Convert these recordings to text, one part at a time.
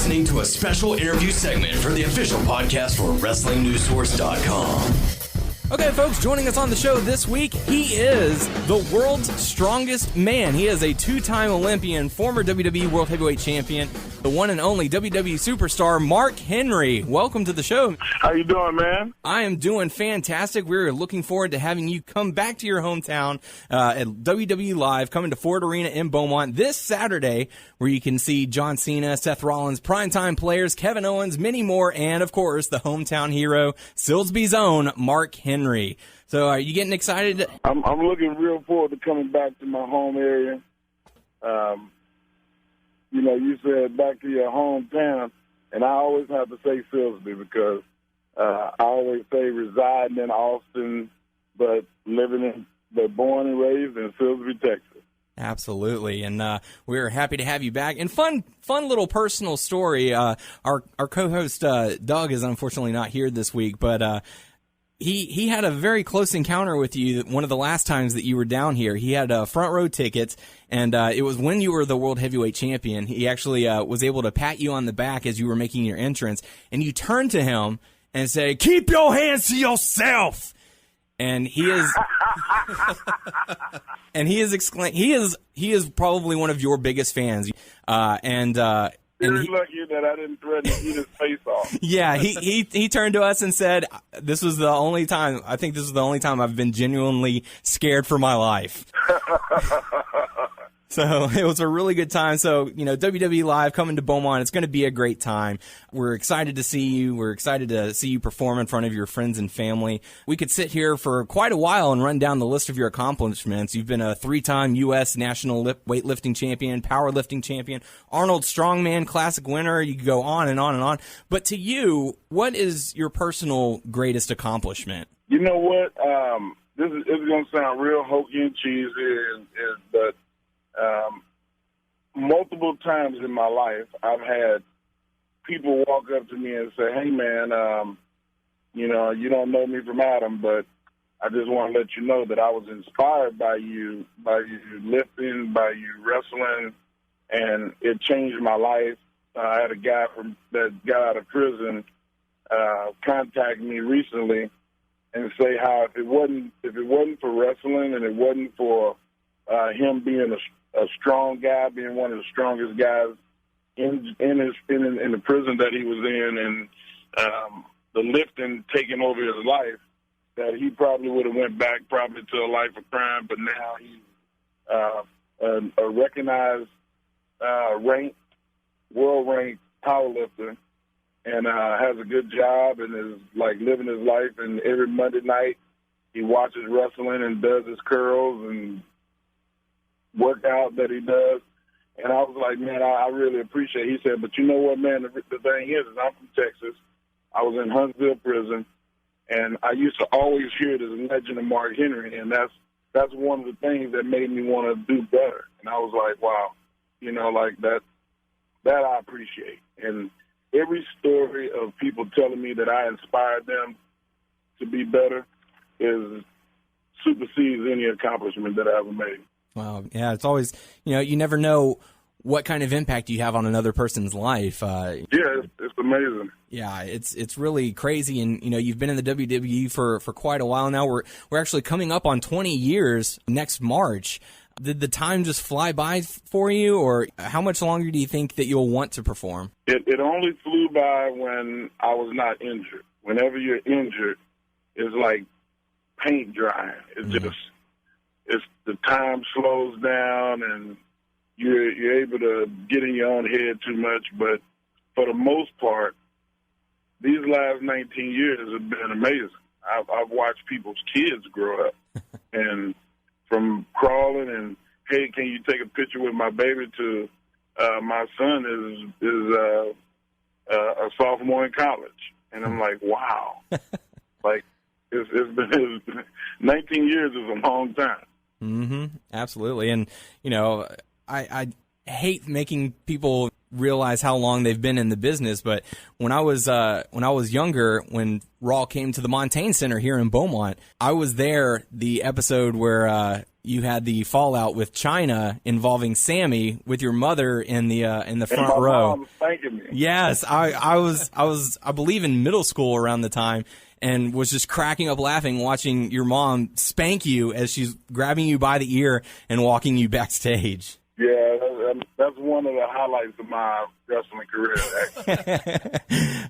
listening to a special interview segment for the official podcast for WrestlingNewsSource.com. Okay, folks, joining us on the show this week, he is the world's strongest man. He is a two-time Olympian, former WWE World Heavyweight Champion, the one and only WWE Superstar, Mark Henry. Welcome to the show. How you doing, man? I am doing fantastic. We're looking forward to having you come back to your hometown at WWE Live, coming to Ford Arena in Beaumont this Saturday, where you can see John Cena, Seth Rollins, primetime players, Kevin Owens, many more, and, of course, the hometown hero, Silsbee's own Mark Henry. So are you getting excited? I'm looking real forward to coming back to my home area. You said back to your hometown, and I always have to say Silsbee because I always say residing in Austin, but born and raised in Silsbee, Texas. Absolutely, and we're happy to have you back. And fun little personal story. Our co-host Doug is unfortunately not here this week, but He had a very close encounter with you one of the last times that you were down here. He had front row tickets, and it was when you were the World Heavyweight Champion. He actually was able to pat you on the back as you were making your entrance, and you turned to him and said, "Keep your hands to yourself." And he is, and he is probably one of your biggest fans, You're lucky that I didn't threaten to eat his face off. Yeah, he turned to us and said, this was the only time I've been genuinely scared for my life. So it was a really good time. So, WWE Live coming to Beaumont, it's going to be a great time. We're excited to see you. We're excited to see you perform in front of your friends and family. We could sit here for quite a while and run down the list of your accomplishments. You've been a 3-time U.S. National Weightlifting Champion, Powerlifting Champion, Arnold Strongman Classic winner. You could go on and on and on. But to you, what is your personal greatest accomplishment? You know what? This is going to sound real hokey and cheesy, but multiple times in my life, I've had people walk up to me and say, "Hey, man, you don't know me from Adam, but I just want to let you know that I was inspired by you lifting, by you wrestling, and it changed my life." I had a guy that got out of prison contact me recently and say how if it wasn't for wrestling and it wasn't for him being a strong guy, being one of the strongest guys in the prison that he was in, and the lifting taking over his life, that he probably would have went back probably to a life of crime. But now he's a recognized, world-ranked powerlifter, and has a good job and is like living his life. And every Monday night he watches wrestling and does his curls and workout that he does. And I was like, man, I really appreciate it. He said, but you know what, man, the thing is I'm from Texas. I was in Huntsville prison, and I used to always hear this legend of Mark Henry, and that's one of the things that made me want to do better. And I was like, wow, like that I appreciate. And every story of people telling me that I inspired them to be better supersedes any accomplishment that I ever made. Wow. Yeah, it's always, you never know what kind of impact you have on another person's life. Yeah, it's amazing. Yeah, it's really crazy. And, you've been in the WWE for quite a while now. We're actually coming up on 20 years next March. Did the time just fly by for you, or how much longer do you think that you'll want to perform? It only flew by when I was not injured. Whenever you're injured, it's like paint drying. It's the time slows down and you're able to get in your own head too much. But for the most part, these last 19 years have been amazing. I've watched people's kids grow up, and from crawling and, hey, can you take a picture with my baby, to my son is a sophomore in college, and I'm like, wow, like it's been 19 years is a long time. Mm-hmm. Absolutely. And, I hate making people realize how long they've been in the business, but when I was younger, when Raw came to the Montaigne Center here in Beaumont, I was there the episode where you had the fallout with China involving Sammy with your mother in the front row. Mom thanking me. Yes, I was I believe in middle school around the time, and was just cracking up laughing watching your mom spank you as she's grabbing you by the ear and walking you backstage. Yeah, that's one of the highlights of my wrestling career,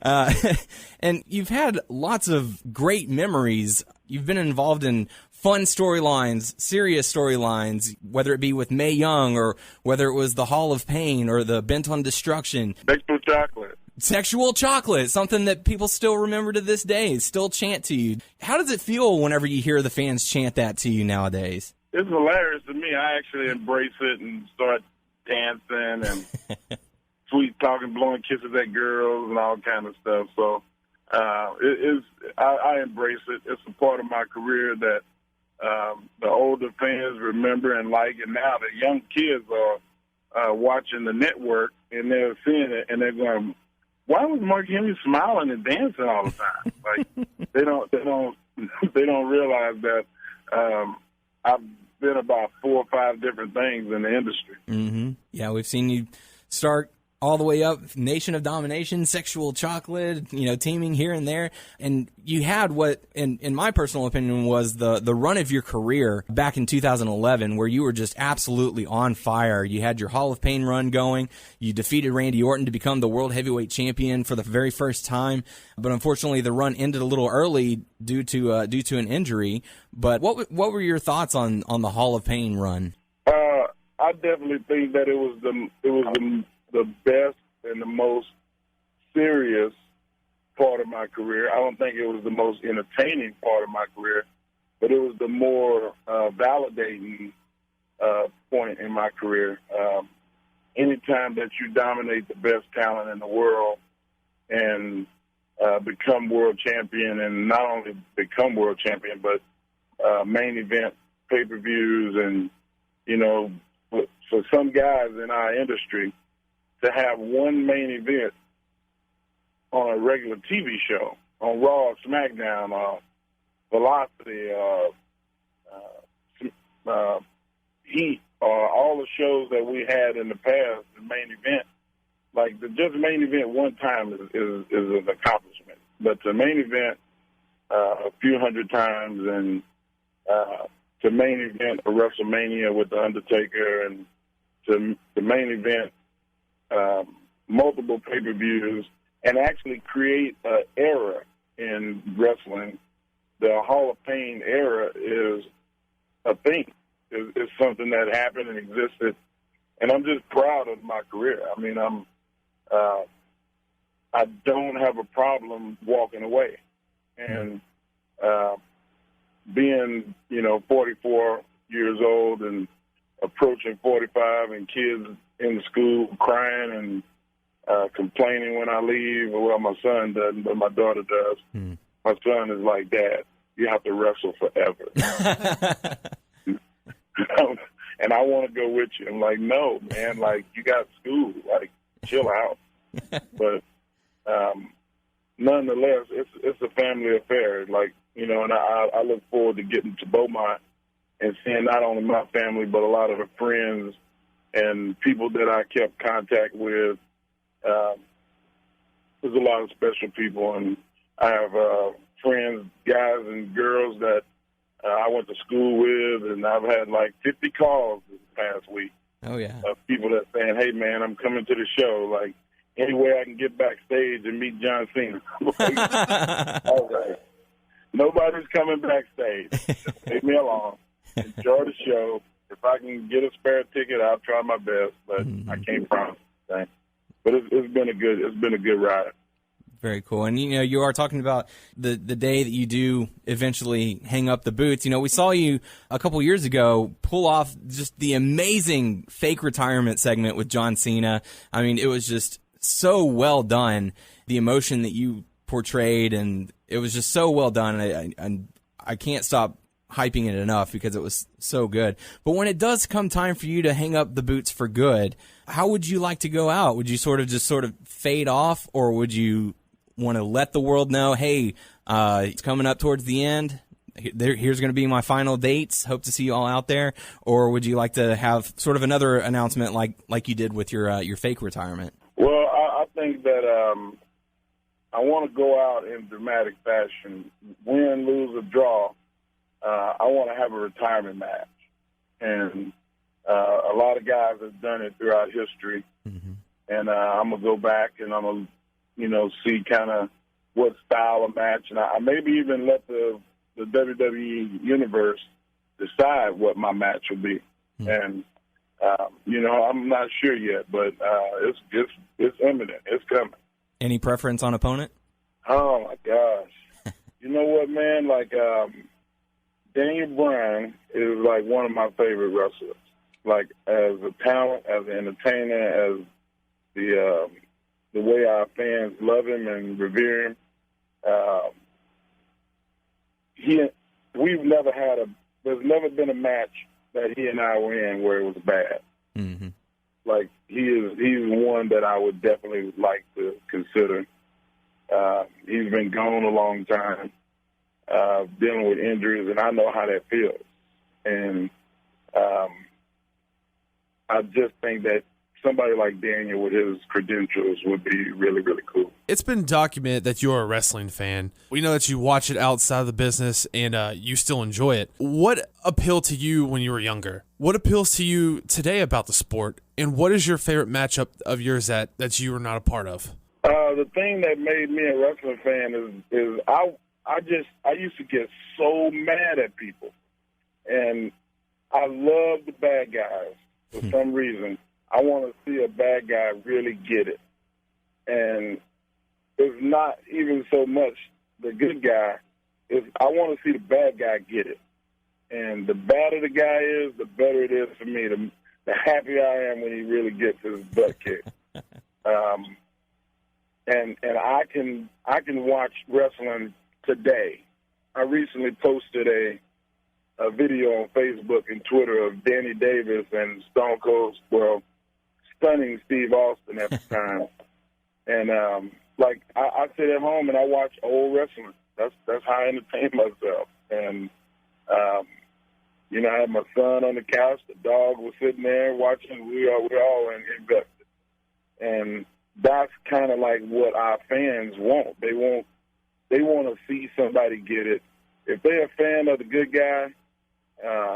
actually. And you've had lots of great memories. You've been involved in fun storylines, serious storylines, whether it be with Mae Young or whether it was the Hall of Pain or the Bent on Destruction. Sexual chocolate. Sexual chocolate, something that people still remember to this day, still chant to you. How does it feel whenever you hear the fans chant that to you nowadays? It's hilarious to me. I actually embrace it and start dancing and sweet talking, blowing kisses at girls and all kind of stuff. So I embrace it. It's a part of my career that the older fans remember and like. And now the young kids are watching the network and they're seeing it and they're going, "Why was Mark Henry smiling and dancing all the time?" Like they don't realize that I've been about 4 or 5 different things in the industry. Mm-hmm. Yeah, we've seen you start all the way up, Nation of Domination, Sexual Chocolate, teaming here and there. And you had what, in my personal opinion, was the run of your career back in 2011, where you were just absolutely on fire. You had your Hall of Pain run going. You defeated Randy Orton to become the World Heavyweight Champion for the very first time. But unfortunately, the run ended a little early due to an injury. But what were your thoughts on the Hall of Pain run? I definitely think that it was the best and the most serious part of my career. I don't think it was the most entertaining part of my career, but it was the more validating point in my career. Anytime that you dominate the best talent in the world and become world champion, and not only become world champion, but main event pay-per-views, and, for some guys in our industry, to have one main event on a regular TV show, on Raw, SmackDown, Velocity, Heat, all the shows that we had in the past, the main event, like just main event one time is an accomplishment. But the main event a few hundred times, and to main event a WrestleMania with The Undertaker, and to the main event multiple pay-per-views, and actually create an era in wrestling. The Hall of Pain era is a thing. It's something that happened and existed, and I'm just proud of my career. I mean, I don't have a problem walking away, and being 44 years old and approaching 45, and kids in the school crying and complaining when I leave. Well, my son doesn't, but my daughter does. My son is like, "Dad, you have to wrestle forever." And I want to go with you. I'm like, "No, man, like, you got school. Like, chill out." But nonetheless, it's a family affair. Like, and I look forward to getting to Beaumont and seeing not only my family, but a lot of the friends and people that I kept contact with. There's a lot of special people, and I have friends, guys and girls that I went to school with, and I've had like 50 calls this past week. Oh, yeah. Of people that saying, "Hey, man, I'm coming to the show. Like, any way I can get backstage and meet John Cena." All right. Nobody's coming backstage. Just leave me alone. Enjoy the show. If I can get a spare ticket, I'll try my best, but I can't promise anything. But it's been a good ride. Very cool. And, you are talking about the day that you do eventually hang up the boots. We saw you a couple years ago pull off just the amazing fake retirement segment with John Cena. I mean, it was just so well done, the emotion that you portrayed, and it was just so well done. And I can't stop hyping it enough because it was so good. But when it does come time for you to hang up the boots for good, how would you like to go out? Would you sort of fade off, or would you want to let the world know, hey, it's coming up towards the end? Here's going to be my final dates. Hope to see you all out there. Or would you like to have sort of another announcement like you did with your fake retirement? Well, I think that I want to go out in dramatic fashion, win, lose, or draw. I want to have a retirement match, and a lot of guys have done it throughout history. Mm-hmm. And I'm gonna go back and I'm gonna, see kind of what style of match, and I maybe even let the WWE universe decide what my match will be. Mm-hmm. And I'm not sure yet, but it's imminent. It's coming. Any preference on opponent? Oh my gosh! You know what, man? Like Daniel Bryan is like one of my favorite wrestlers. Like as a talent, as an entertainer, as the way our fans love him and revere him. There's never been a match that he and I were in where it was bad. Mm-hmm. Like he's one that I would definitely like to consider. He's been gone a long time, dealing with injuries, and I know how that feels. And I just think that somebody like Daniel with his credentials would be really, really cool. It's been documented that you're a wrestling fan. We know that you watch it outside of the business and you still enjoy it. What appealed to you when you were younger? What appeals to you today about the sport? And what is your favorite matchup of yours that you were not a part of? The thing that made me a wrestling fan is I used to get so mad at people. And I love the bad guys for some reason. I want to see a bad guy really get it. And it's not even so much the good guy. I want to see the bad guy get it. And the badder the guy is, the better it is for me. The happier I am when he really gets his butt kicked. And I can watch wrestling today. I recently posted a video on Facebook and Twitter of Danny Davis and Stone Cold, stunning Steve Austin at the time. And I sit at home and I watch old wrestling. That's how I entertain myself. And I had my son on the couch. The dog was sitting there watching. We're all invested. And that's kind of like what our fans want. They want to see somebody get it. If they're a fan of the good guy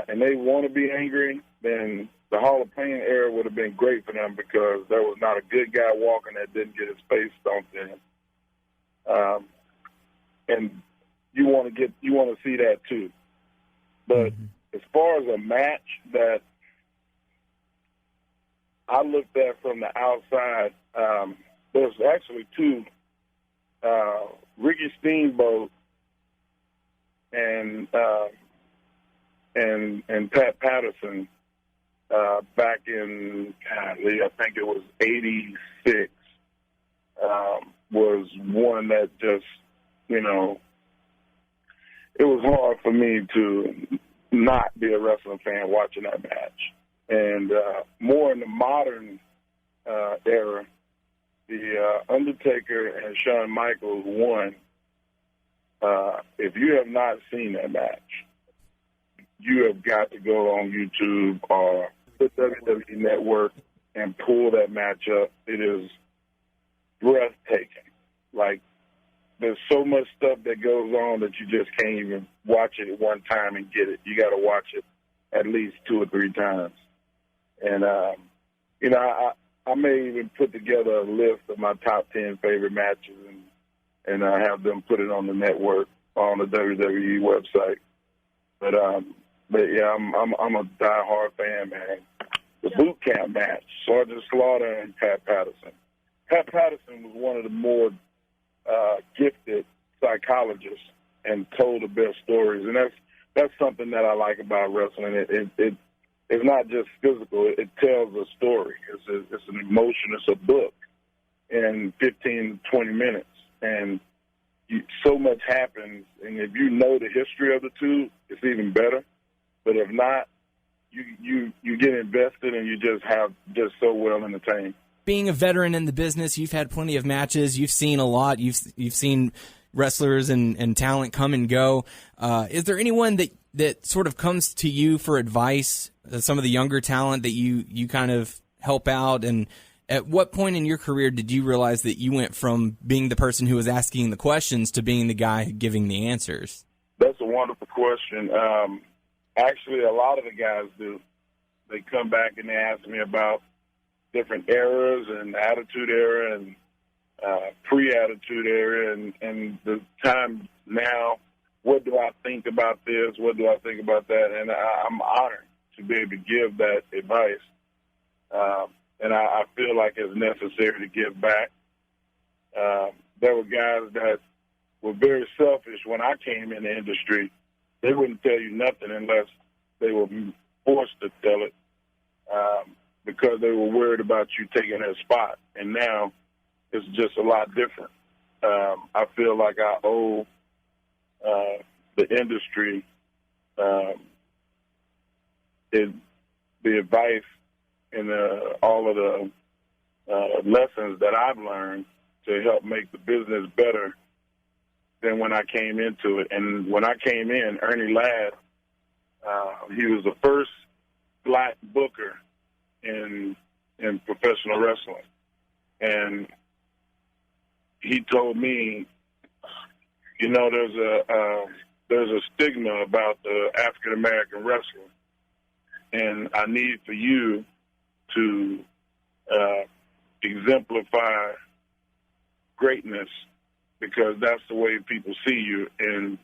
and they want to be angry, then the Hall of Pain era would have been great for them because there was not a good guy walking that didn't get his face stomped in. And you want to see that too. But as far as a match that I looked at from the outside, there's actually two. Ricky Steamboat and Pat Patterson back in, I think it was 86, was one that just, it was hard for me to not be a wrestling fan watching that match. And more in the modern era, the Undertaker and Shawn Michaels won. If you have not seen that match, you have got to go on YouTube or the WWE Network and pull that match up. It is breathtaking. Like, there's so much stuff that goes on that you just can't even watch it at one time and get it. You got to watch it at least 2 or 3 times. And, I may even put together a list of my top 10 favorite matches and have them put it on the network, on the WWE website. But yeah, I'm a diehard fan, man. The boot camp match, Sergeant Slaughter and Pat Patterson. Pat Patterson was one of the more gifted psychologists and told the best stories, and that's something that I like about wrestling. It's not just physical; it tells a story. It's an emotion. It's a book in 15 to 20 minutes, and so much happens, and if you know the history of the two, it's even better. But if not, you get invested, and you just so well entertained. Being a veteran in the business, you've had plenty of matches. You've seen a lot. You've seen wrestlers and talent come and go. Is there anyone that sort of comes to you for advice? Some of the younger talent that you kind of help out, and at what point in your career did you realize that you went from being the person who was asking the questions to being the guy giving the answers? That's a wonderful question. Actually, a lot of the guys do. They come back and they ask me about different eras and Attitude Era and pre-Attitude Era and the time now. What do I think about this? What do I think about that? And I'm honored to be able to give that advice. And I feel like it's necessary to give back. There were guys that were very selfish when I came in the industry. They wouldn't tell you nothing unless they were forced to tell it because they were worried about you taking their spot. And now it's just a lot different. I feel like I owe the industry the advice and all of the lessons that I've learned to help make the business better than when I came into it. And when I came in, Ernie Ladd, he was the first black booker in professional wrestling. And he told me, you know, there's a stigma about the African-American wrestler, and I need for you to exemplify greatness because that's the way people see you, and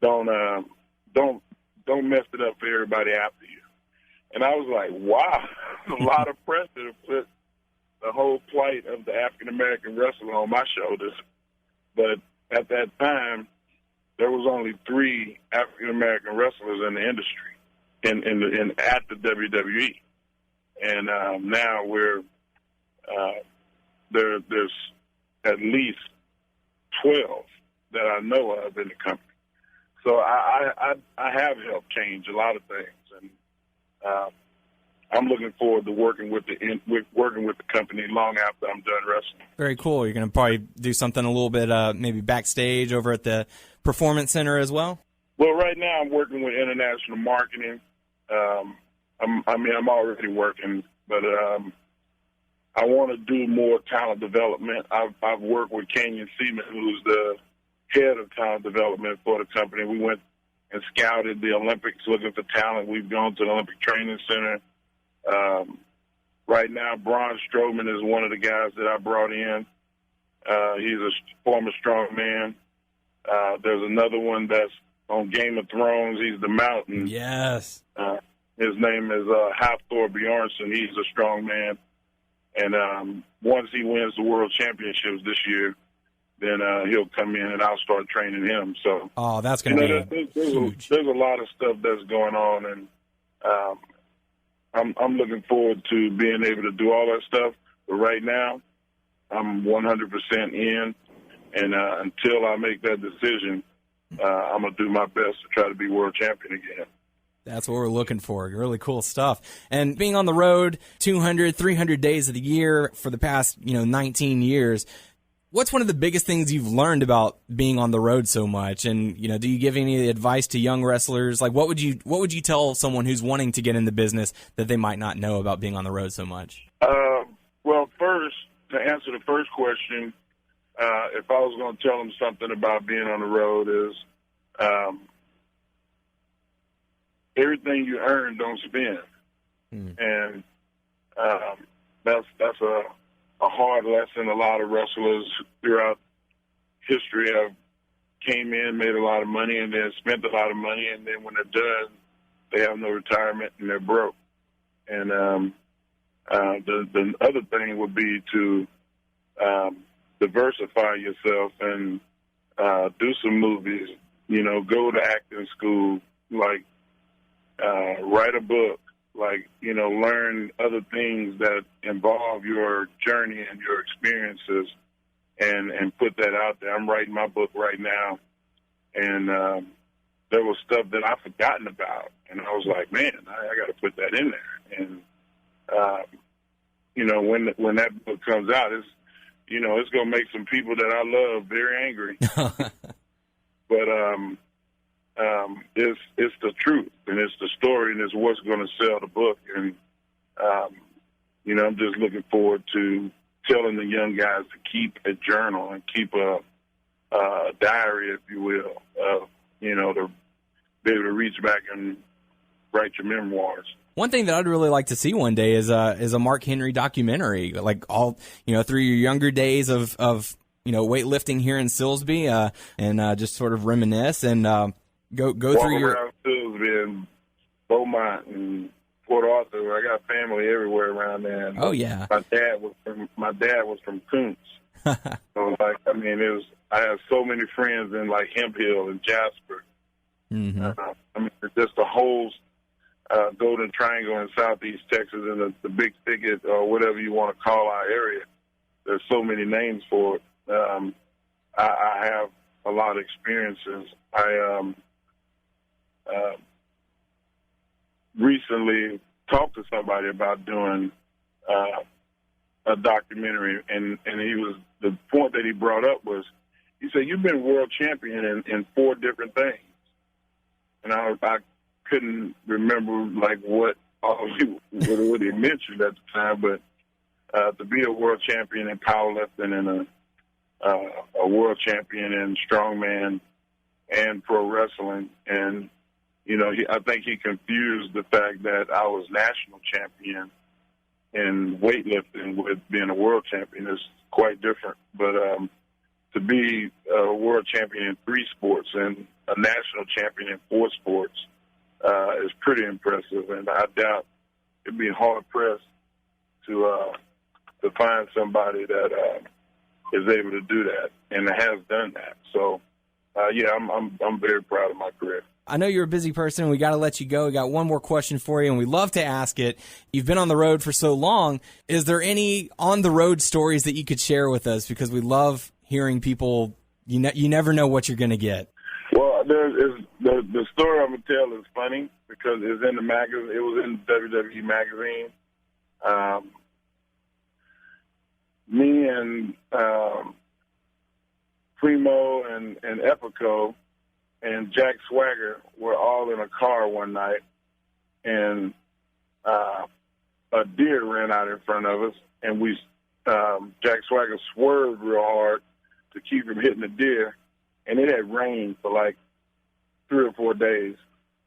don't mess it up for everybody after you. And I was like, wow, a lot of pressure to put the whole plight of the African-American wrestler on my shoulders. But at that time, there was only 3 African-American wrestlers in the industry at the WWE. And now there's at least 12 that I know of in the company. So I have helped change a lot of things, and I'm looking forward to working with the company long after I'm done wrestling. Very cool. You're going to probably do something a little bit maybe backstage over at the Performance Center as well? Well, right now I'm working with international marketing. I'm already working, but I want to do more talent development. I've worked with Kenyon Seaman, who's the head of talent development for the company. We went and scouted the Olympics looking for talent. We've gone to the Olympic Training Center. Right now, Braun Strowman is one of the guys that I brought in. He's a former strongman. There's another one that's on Game of Thrones. He's the Mountain. Yes. His name is Hafthor Bjornsson. He's a strong man. And once he wins the World Championships this year, then he'll come in and I'll start training him. So, that's going to be huge. There's a lot of stuff that's going on, and I'm looking forward to being able to do all that stuff. But right now, I'm 100% in, and until I make that decision, I'm going to do my best to try to be world champion again. That's what we're looking for. Really cool stuff. And being on the road 200, 300 days of the year for the past, 19 years, what's one of the biggest things you've learned about being on the road so much? And, do you give any advice to young wrestlers? Like, what would you tell someone who's wanting to get in the business that they might not know about being on the road so much? Well, first, to answer the first question, if I was going to tell them something about being on the road is everything you earn, don't spend. And that's a hard lesson. A lot of wrestlers throughout history have came in, made a lot of money, and then spent a lot of money, and then when they're done, they have no retirement and they're broke. And the other thing would be to diversify yourself and do some movies, go to acting school, write a book, learn other things that involve your journey and your experiences and put that out there. I'm writing my book right now, and there was stuff that I've forgotten about, and I was like, man, I got to put that in there. And when that book comes out, it's gonna make some people that I love very angry. But it's the truth, and it's the story, and it's what's going to sell the book. And I'm just looking forward to telling the young guys to keep a journal and keep a diary, if you will, of to be able to reach back and write your memoirs. One thing that I'd really like to see one day is a Mark Henry documentary, like all through your younger days of weightlifting here in Silsbee, and just sort of reminisce and go through your around Silsbee and Beaumont and Port Arthur. I got family everywhere around there. And oh yeah, my dad was from Koontz. So I have so many friends in like Hemp Hill and Jasper. Mm-hmm. Just the whole Golden Triangle in Southeast Texas and the Big Thicket, or whatever you want to call our area. There's so many names for it. I have a lot of experiences. I recently talked to somebody about doing a documentary, and the point that he brought up was, he said, you've been world champion in 4 different things. And I couldn't remember like what he mentioned at the time, but to be a world champion in powerlifting and a world champion in strongman and pro wrestling, and I think he confused the fact that I was national champion in weightlifting with being a world champion is quite different. But to be a world champion in 3 sports and a national champion in 4 sports is pretty impressive, and I doubt it'd be hard pressed to find somebody that is able to do that and has done that. So, I'm very proud of my career. I know you're a busy person, and we got to let you go. We got one more question for you, and we love to ask it. You've been on the road for so long. Is there any on-the-road stories that you could share with us? Because we love hearing people. You never know what you're going to get. Well, the story I'm going to tell is funny because it's in the magazine. It was in WWE magazine. Me and Primo and Epico and Jack Swagger were all in a car one night, and a deer ran out in front of us, and Jack Swagger swerved real hard to keep from hitting the deer, and it had rained for like 3 or 4 days,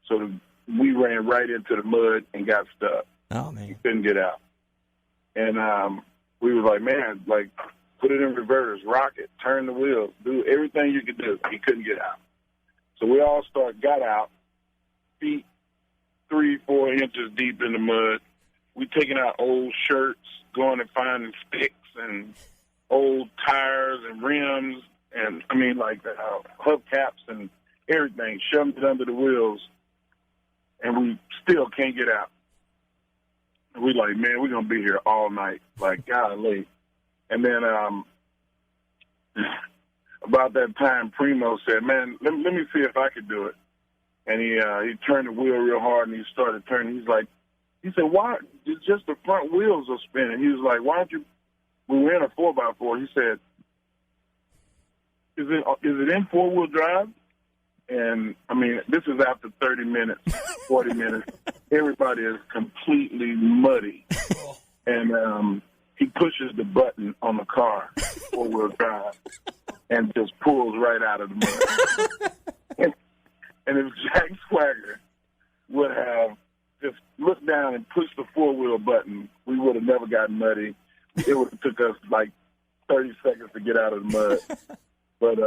so we ran right into the mud and got stuck. Oh man, we couldn't get out, and we was like, man, like put it in reverse, rock it, turn the wheels, do everything you could do. He couldn't get out. So we all got out, feet 3-4 inches deep in the mud. We taking out old shirts, going and finding sticks and old tires and rims, and hubcaps and everything, shoving it under the wheels, and we still can't get out. And we like, man, we're gonna be here all night, like golly. And then about that time, Primo said, man, let me see if I could do it. And he turned the wheel real hard, and he started turning. He said, why? It's just the front wheels are spinning. He was like, why don't you? We were in a 4x4. He said, is it in 4-wheel drive? And this is after 30 minutes, 40 minutes. Everybody is completely muddy, and he pushes the button on the car, 4-wheel drive, and just pulls right out of the mud. and if Jack Swagger would have just looked down and pushed the 4-wheel button, we would have never gotten muddy. It would have took us like 30 seconds to get out of the mud. But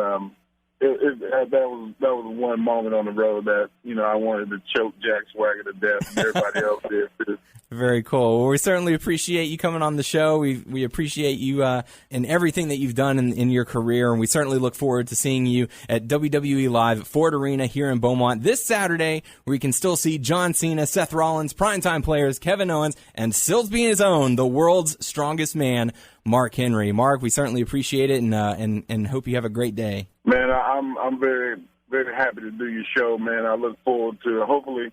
that was one moment on the road that, you know, I wanted to choke Jack Swagger to death, and everybody else did too. Very cool. Well, we certainly appreciate you coming on the show. We appreciate you and everything that you've done in your career, and we certainly look forward to seeing you at WWE Live at Ford Arena here in Beaumont this Saturday, where you can still see John Cena, Seth Rollins, primetime players, Kevin Owens, and still being his own, the world's strongest man, Mark Henry. Mark, we certainly appreciate it, and hope you have a great day. Man, I'm very, very happy to do your show, man. I look forward to, hopefully,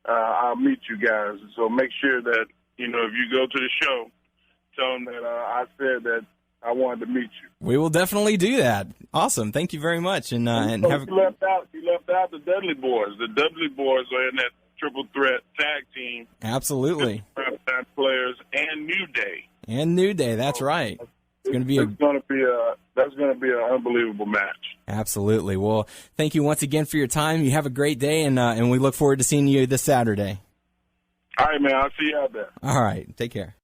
I'll meet you guys. So make sure that, you know, if you go to the show, tell them that I said that I wanted to meet you. We will definitely do that. Awesome. Thank you very much. And so have you left out the Dudley Boys. The Dudley Boys are in that triple threat tag team. Absolutely. Players and New Day. And New Day. That's right. It's going to be that's going to be an unbelievable match. Absolutely. Well, thank you once again for your time. You have a great day, and we look forward to seeing you this Saturday. All right, man. I'll see you out there. All right. Take care.